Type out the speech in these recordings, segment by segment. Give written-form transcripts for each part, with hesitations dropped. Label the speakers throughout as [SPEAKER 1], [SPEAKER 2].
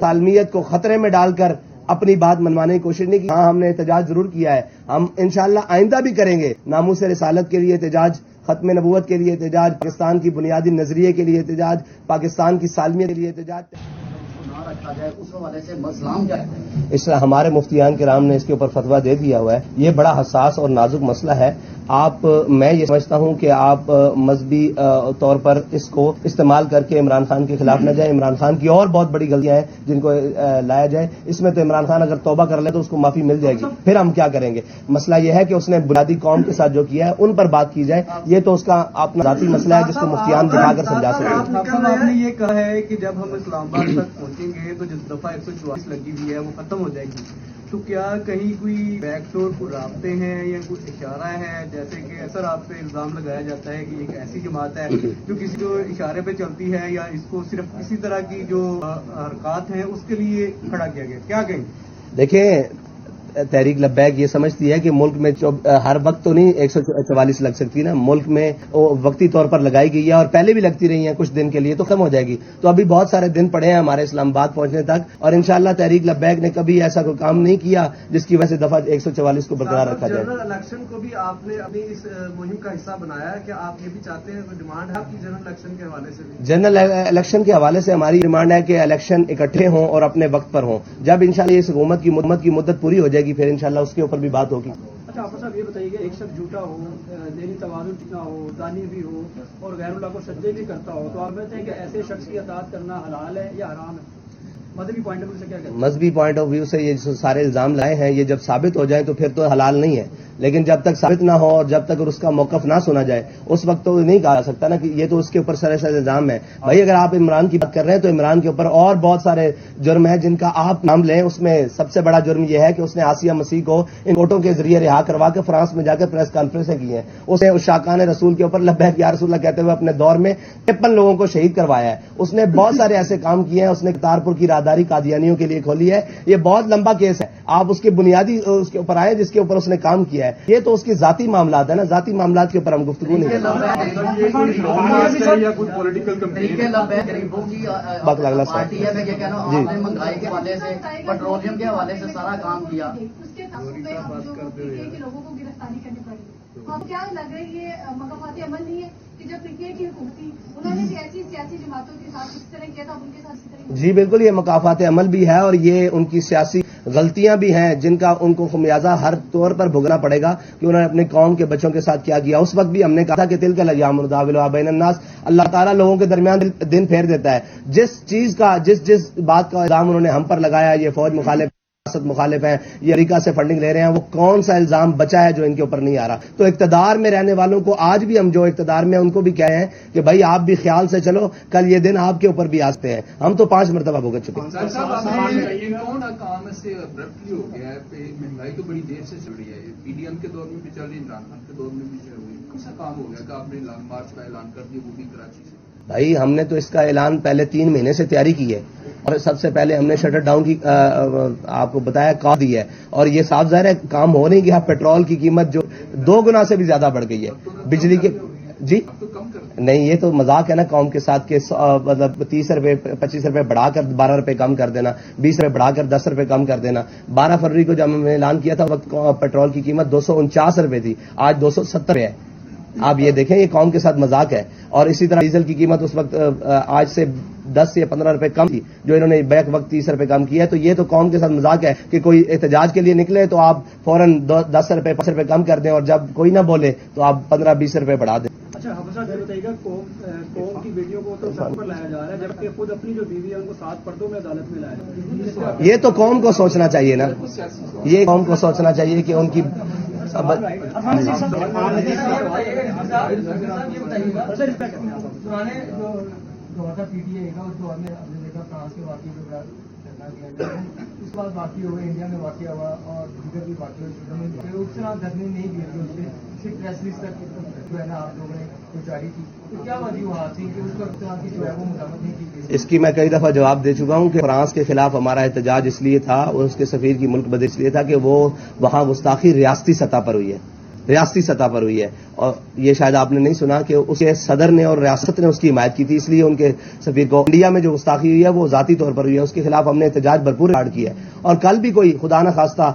[SPEAKER 1] سالمیت کو خطرے میں ڈال کر اپنی بات منوانے کی کوشش نہیں کی. ہاں ہم نے احتجاج ضرور کیا ہے, ہم انشاءاللہ آئندہ بھی کریں گے. ناموس رسالت کے لیے احتجاج, ختم نبوت کے لیے احتجاج, پاکستان کی بنیادی نظریے کے لیے احتجاج, پاکستان کی سالمیت کے لیے احتجاج.
[SPEAKER 2] اس حوالے سے اسلام کیا ہے؟
[SPEAKER 1] اس طرح ہمارے مفتیان کرام نے اس کے اوپر فتویٰ دے دیا ہوا ہے. یہ بڑا حساس اور نازک مسئلہ ہے. میں یہ سمجھتا ہوں کہ آپ مذہبی طور پر اس کو استعمال کر کے عمران خان کے خلاف نہ جائیں. عمران خان کی اور بہت بڑی غلطیاں ہیں جن کو لایا جائے. اس میں تو عمران خان اگر توبہ کر لے تو اس کو معافی مل جائے گی, پھر ہم کیا کریں گے. مسئلہ یہ ہے کہ اس نے بنیادی قوم کے ساتھ جو کیا ہے ان پر بات کی جائے. یہ تو اس کا اپنا ذاتی مسئلہ ہے جس کو مفتیان دکھا کر سمجھا سکتے ہیں.
[SPEAKER 3] آپ نے یہ کہا ہے کہ جب ہم اسلام آباد تک پہنچیں گے تو جس دفعہ 144 لگی ہوئی ہے وہ ختم ہو جائے گی, تو کیا کہیں کوئی بیک ڈور کو رابطے ہیں یا کوئی اشارہ ہے؟ جیسے کہ اکثر آپ پہ الزام لگایا جاتا ہے کہ ایک ایسی جماعت ہے جو کسی کو اشارے پہ چلتی ہے یا اس کو صرف کسی طرح کی جو حرکات ہیں اس کے لیے کھڑا کیا گیا, کیا کہیں؟
[SPEAKER 1] دیکھیں, تحریک لبیک یہ سمجھتی ہے کہ ملک میں ہر وقت تو نہیں 144 لگ سکتی نا. ملک میں وقتی طور پر لگائی گئی ہے اور پہلے بھی لگتی رہی ہیں کچھ دن کے لیے, تو ختم ہو جائے گی. تو ابھی بہت سارے دن پڑے ہیں ہمارے اسلام آباد پہنچنے تک, اور انشاءاللہ تحریک لبیک نے کبھی ایسا کوئی کام نہیں کیا جس کی وجہ سے دفعہ 144 کو برقرار رکھا جائے.
[SPEAKER 3] جنرل الیکشن کو بھی آپ نے اپنی اس مہم کا حصہ بنایا ہے, کیا آپ یہ بھی چاہتے ہیں, کوئی ڈیمانڈ ہے آپ کی جنرل الیکشن کے حوالے سے؟
[SPEAKER 1] جنرل الیکشن کے حوالے سے ہماری ڈیمانڈ ہے کہ الیکشن اکٹھے ہوں اور اپنے وقت پر ہوں. جب انشاءاللہ اس حکومت کی مدت پوری ہو جائے گی پھر انشاءاللہ اس کے اوپر بھی بات ہوگی.
[SPEAKER 3] اچھا آپ صاحب یہ بتائیے کہ ایک شخص جھوٹا ہو, ذہنی توازن نہ ہو, دانی بھی ہو اور غیر اللہ کو سجدے بھی کرتا ہو, تو آپ کہتے ہیں کہ ایسے شخص کی اطاعت کرنا حلال ہے یا حرام ہے؟ مذہبی پوائنٹ آف ویو سے کیا کہتے ہیں؟
[SPEAKER 1] مذہبی پوائنٹ آف ویو سے یہ سارے الزام لائے ہیں یہ جب ثابت ہو جائیں تو پھر تو حلال نہیں ہے, لیکن جب تک ثابت نہ ہو اور جب تک اس کا موقف نہ سنا جائے اس وقت تو نہیں کہا جا سکتا نا کہ یہ تو اس کے اوپر سراسر الزام ہے. بھائی اگر آپ عمران کی بات کر رہے ہیں تو عمران کے اوپر اور بہت سارے جرم ہیں جن کا آپ نام لیں. اس میں سب سے بڑا جرم یہ ہے کہ اس نے آسیہ مسیح کو ان ووٹوں کے ذریعے رہا کروا کے فرانس میں جا کے پریس کانفرنسیں کی ہیں. اس نے عشاقان رسول کے اوپر لبیک یا رسول اللہ کہتے ہوئے اپنے دور میں 53 لوگوں کو شہید کروایا ہے. اس نے بہت سارے ایسے کام کیے ہیں. اس نے کرتارپور کی راہداری قادیانیوں کے لیے کھولی ہے. یہ بہت لمبا کیس ہے, آپ اس کے بنیادی اس کے اوپر آئے جس کے اوپر اس نے کام کیا ہے. یہ تو اس کی ذاتی معاملات ہے نا, ذاتی معاملات کے اوپر ہم گفتگو نہیں کرتے.
[SPEAKER 2] پارٹی ہے, میں یہ کہہ رہا ہوں آپ نے مہنگائی کے حوالے سے, پیٹرولیم کے حوالے سے سارا کام کیا.
[SPEAKER 4] لوگوں کو گرفتاری کرنی پڑی. اب کیا لگ رہا ہے یہ مقاماتی عمل نہیں ہے کہ جب پی کی حکومت تھی انہوں نے بھی ایسی سیاسی جماعتوں کے ساتھ اس طرح کیا تھا, ان کے ساتھ اسی طرح.
[SPEAKER 1] جی بالکل, یہ مقافات عمل بھی ہے اور یہ ان کی سیاسی غلطیاں بھی ہیں جن کا ان کو خمیازہ ہر طور پر بھگتنا پڑے گا کہ انہوں نے اپنی قوم کے بچوں کے ساتھ کیا کیا. اس وقت بھی ہم نے کہا تھا کہ تلک الایام نداولها بین الناس, اللہ تعالیٰ لوگوں کے درمیان دن پھیر دیتا ہے. جس چیز کا جس بات کا الزام انہوں نے ہم پر لگایا, یہ فوج مخالف ہیں, یہ امریکہ سے فنڈنگ لے رہے ہیں, وہ کون سا الزام بچا ہے جو ان کے اوپر نہیں آ رہا. تو اقتدار میں رہنے والوں کو آج بھی ہم جو اقتدار میں ان کو بھی کہے ہیں کہ بھائی آپ بھی خیال سے چلو, کل یہ دن آپ کے اوپر بھی آ سکتے ہیں. ہم تو 5 مرتبہ بھگت چکے ہیں.
[SPEAKER 5] مہنگائی تو بڑی دیر سے چل رہی ہے, پی ڈی ایم کے دور میں بھی چل رہی ہے, عمران خان کے دور میں بھی چل رہی ہے. کون سا کام ہو گیا کہ آپ نے لانگ مارچ کا اعلان کر دیا, وہ بھی کراچی سے؟
[SPEAKER 1] بھائی ہم نے تو اس کا اعلان پہلے 3 مہینے سے تیاری کی ہے اور سب سے پہلے ہم نے شٹر ڈاؤن کی آپ کو بتایا کہا دی ہے, اور یہ صاف ظاہر ہے کام ہو نہیں گیا. پیٹرول کی قیمت جو 2 گنا سے بھی زیادہ بڑھ گئی ہے, بجلی کے جی نہیں, یہ تو مذاق ہے نا قوم کے ساتھ کہ مطلب 30 روپے 25 روپے بڑھا کر 12 روپے کم کر دینا, 20 روپے بڑھا کر 10 روپے کم کر دینا. 12 فروری کو جب ہم نے اعلان کیا تھا وقت پیٹرول کی قیمت 249 روپے تھی, آج 270 ہے. آپ یہ دیکھیں یہ قوم کے ساتھ مذاق ہے. اور اسی طرح ڈیزل کی قیمت اس وقت آج سے 10 یا 15 روپے کم تھی جو انہوں نے بیک وقت 30 روپے کم کیا ہے. تو یہ تو قوم کے ساتھ مذاق ہے کہ کوئی احتجاج کے لیے نکلے تو آپ فوراً 10 روپے 5 روپے کم کر دیں, اور جب کوئی نہ بولے تو آپ 15-20 روپے بڑھا دیں.
[SPEAKER 3] اچھا حافظ صاحب یہ بتائیے گا, قوم کی بیٹیوں کو تو سڑک پر لایا جا رہا ہے جبکہ خود اپنی جو بیوی ہے ان کو 7 پردوں میں عدالت میں لایا.
[SPEAKER 1] یہ تو قوم کو سوچنا چاہیے نا, یہ قوم کو سوچنا چاہیے کہ ان کی
[SPEAKER 6] اس بات باقی ہو گئی, انڈیا میں واقع ہوا اور دیگر بھی واقع ہوئے, اس طرح دھرنے نہیں دیے گئے, اس سے صرف پریس ریلیز تک جو ہے نا آپ لوگوں نے جاری کی. تو کیا وجوہات تھی کہ اس وقت کی جو ہے وہ مذمت نہیں کی گئی؟
[SPEAKER 1] اس کی میں کئی دفعہ جواب دے چکا ہوں کہ فرانس کے خلاف ہمارا احتجاج اس لیے تھا اور اس کے سفیر کی ملک بدر اس لیے تھا کہ وہ وہاں گستاخی ریاستی سطح پر ہوئی ہے. ریاستی سطح پر ہوئی ہے، اور یہ شاید آپ نے نہیں سنا کہ اس کے صدر نے اور ریاست نے اس کی حمایت کی تھی، اس لیے ان کے سفیر کو انڈیا میں جو گستاخی ہوئی ہے وہ ذاتی طور پر ہوئی ہے، اس کے خلاف ہم نے احتجاج بھرپور ریکارڈ کیا ہے، اور کل بھی کوئی خدا نہ خواستہ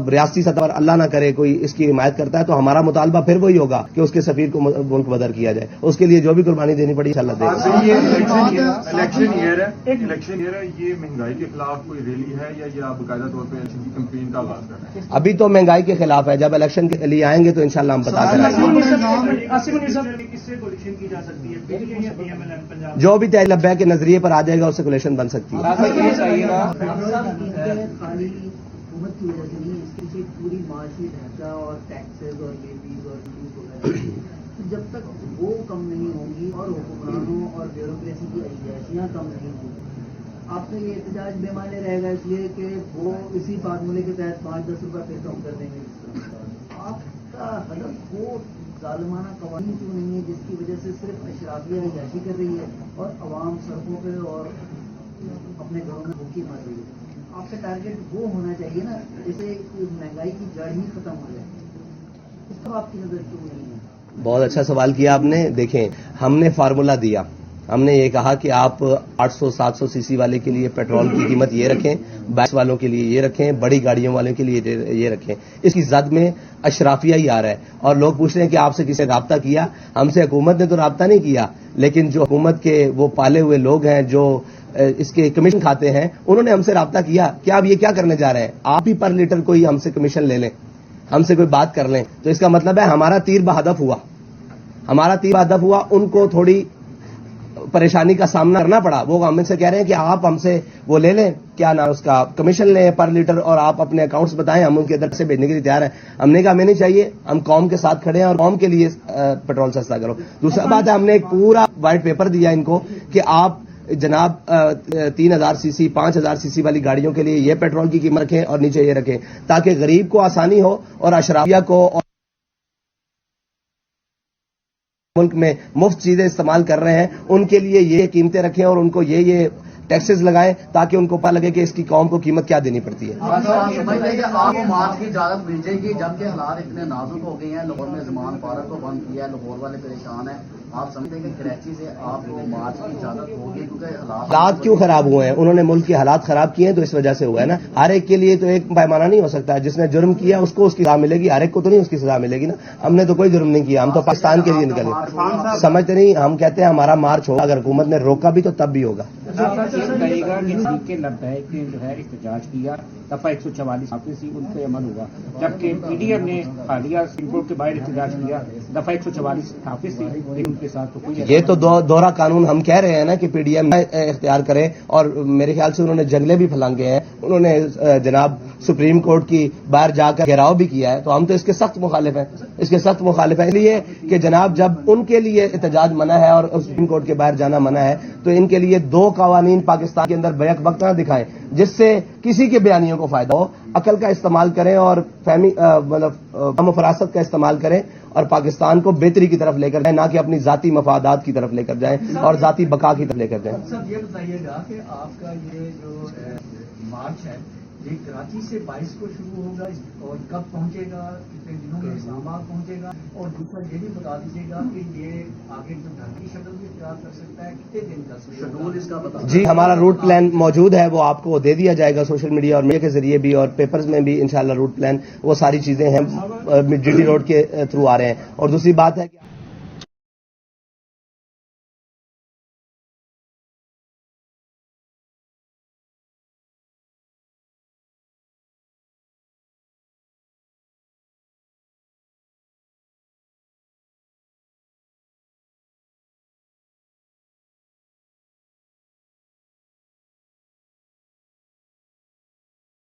[SPEAKER 1] ریاستی سطح پر اللہ نہ کرے کوئی اس کی حمایت کرتا ہے تو ہمارا مطالبہ پھر وہی ہوگا کہ اس کے سفیر کو ملک بدر کیا جائے، اس کے لیے جو بھی قربانی دینی پڑی انشاءاللہ دے گا۔
[SPEAKER 7] الیکشن ایئر ہے، یہ مہنگائی کے خلاف کوئی ریلی ہے یا یہ آپ باقاعدہ طور پہ الیکشن کی کمپین کا آغاز کر رہے ہیں؟
[SPEAKER 1] ابھی تو مہنگائی کے خلاف ہے، جب الیکشن کے لیے آئیں گے تو انشاءاللہ ہم بتا دیں جو بھی تحریک لبیک کے نظریے پر آ جائے گا اس سے کولیشن بن سکتی ہے۔
[SPEAKER 2] حکومت کی وجہ سے نہیں، اس کی پوری معاشی ڈھانچہ اور ٹیکسز اور لیویز اور ڈیوٹیز وغیرہ جب تک وہ کم نہیں ہوں گی اور حکمرانوں اور بیوروکریسی کی عیاشیاں کم نہیں ہوں گی، آپ کا یہ احتجاج بے معنی رہے گا، اس لیے کہ وہ اسی فارمولے کے تحت 5-10 روپے پھر کم کر دیں گے۔ آپ کا ہدف وہ ظالمانہ قوانین کیوں نہیں ہے جس کی وجہ سے صرف اشرافیہ عیاشی کر رہی ہے اور عوام سڑکوں پہ اور اپنے گھروں میں بھوکی مار رہی ہے؟ آپ کا ٹارگیٹ وہ ہونا چاہیے نا جسے مہنگائی کی جڑ ہی ختم ہو جائے، اس کا آپ کی نظر کیوں نہیں ہے؟
[SPEAKER 1] بہت اچھا سوال کیا آپ نے۔ دیکھیں، ہم نے فارمولا دیا، ہم نے یہ کہا کہ آپ 800-700 سی سی والے کے لیے پیٹرول کی قیمت یہ رکھیں، 22 والوں کے لیے یہ رکھیں، بڑی گاڑیوں والوں کے لیے یہ رکھیں۔ اس کی زد میں اشرافیہ ہی آ رہا ہے، اور لوگ پوچھ رہے ہیں کہ آپ سے کسی نے رابطہ کیا؟ ہم سے حکومت نے تو رابطہ نہیں کیا، لیکن جو حکومت کے وہ پالے ہوئے لوگ ہیں جو اس کے کمیشن کھاتے ہیں انہوں نے ہم سے رابطہ کیا۔ کیا آپ یہ کیا کرنے جا رہے ہیں؟ آپ ہی پر لیٹر کوئی ہم سے کمیشن لے لیں، ہم سے کوئی بات کر لیں، تو اس کا مطلب ہے ہمارا تیر بہدف ہوا، ہمارا تیر بہدف ہوا، ان کو تھوڑی پریشانی کا سامنا کرنا پڑا۔ وہ ہم سے کہہ رہے ہیں کہ آپ ہم سے وہ لے لیں، کیا نام اس کا، کمیشن لیں پر لیٹر، اور آپ اپنے اکاؤنٹس بتائیں، ہم ان کے ادھر سے بھیجنے کے لیے تیار ہیں۔ ہم نے کہا ہمیں نہیں چاہیے، ہم قوم کے ساتھ کھڑے ہیں اور قوم کے لیے پیٹرول سستا کرو۔ دوسرا بات ہے، ہم نے ایک پورا وائٹ پیپر دیا ان کو کہ آپ جناب 3000 سی سی 5000 سی سی والی گاڑیوں کے لیے یہ پیٹرول کی قیمت رکھیں اور نیچے یہ رکھیں، تاکہ غریب کو آسانی ہو اور اشرافیہ کو اور ملک میں مفت چیزیں استعمال کر رہے ہیں ان کے لیے یہ قیمتیں رکھیں اور ان کو یہ ٹیکسز لگائیں تاکہ ان کو پتہ لگے کہ اس کی قوم کو قیمت کیا دینی پڑتی ہے۔
[SPEAKER 2] آپ سمجھتے ہیں کہ آپ کو مارچ کی اجازت مل جائے گی جبکہ حالات اتنے نازک ہو گئے ہیں، لاہور میں زمان پارک کو بند کیا ہے، لاہور والے پریشان ہیں، آپ سمجھتے ہیں کہ کراچی سے آپ کو مارچ کی اجازت ہوگی کیونکہ
[SPEAKER 1] حالات کیوں خراب ہوئے ہیں؟ انہوں نے ملک کے حالات خراب کیے ہیں تو اس وجہ سے ہوا ہے نا۔ ہر ایک کے لیے تو ایک پیمانہ نہیں ہو سکتا، جس نے جرم کیا اس کو اس کی سزا ملے گی، ہر ایک کو تو نہیں اس کی سزا ملے گی نا۔ ہم نے تو کوئی جرم نہیں کیا، ہم تو پاکستان کے لیے نکلے، سمجھتے نہیں، ہم کہتے ہیں ہمارا مارچ ہوگا، اگر حکومت نے روکا بھی تو تب بھی ہوگا۔
[SPEAKER 8] کے لبیک نے جو ہے احتجاج کیا، دفعہ 144 حافظ تھی، ان پہ عمل ہوا، جبکہ پی ڈی ایم نے حالیہ سپریم کورٹ کے باہر احتجاج کیا، دفعہ 144 حافظ تھی، لیکن ان کے ساتھ تو کوئی
[SPEAKER 1] یہ تو دوہرا قانون ہم کہہ رہے ہیں نا کہ پی ڈی ایم اختیار کرے، اور میرے خیال سے انہوں نے جنگلے بھی پھلانگے ہیں، انہوں نے جناب سپریم کورٹ کی باہر جا کر گھیراؤ بھی کیا ہے، تو ہم تو اس کے سخت مخالف ہیں، اس کے سخت مخالف ہیں، اس لیے کہ جناب جب ان کے لیے احتجاج منع ہے اور سپریم کورٹ کے باہر جانا منع ہے تو ان کے لیے دو قوانین پاکستان کے اندر بیک وقت نہ دکھائیں جس سے کسی کے بیانیوں کو فائدہ ہو۔ عقل کا استعمال کریں اور فہمی مطلب فراست کا استعمال کریں اور پاکستان کو بہتری کی طرف لے کر جائیں، نہ کہ اپنی ذاتی مفادات کی طرف لے کر جائیں اور ذاتی بقا کی طرف لے کر جائیں۔
[SPEAKER 3] سر یہ بتائیے گا کہ آپ کا یہ جو مارچ ہے یہ کراچی سے 22 کو شروع ہوگا اور کب پہنچے گا، کتنے دنوں میں اسلام آباد پہنچے گا، اور دوسرا یہ بھی بتا دیجیے گا کہ یہ آگے جو گھر کی شکل بھی اختیار کر سکتا ہے، کتنے دن کا
[SPEAKER 2] شیڈول اس کا بتا
[SPEAKER 1] جی ہمارا روٹ پلان موجود ہے، وہ آپ کو دے دیا جائے گا سوشل میڈیا اور میڈیا کے ذریعے بھی، اور پیپرز میں بھی انشاءاللہ روٹ پلان وہ ساری چیزیں ہیں جی ٹی روڈ کے تھرو آ رہے ہیں۔ اور دوسری بات ہے کہ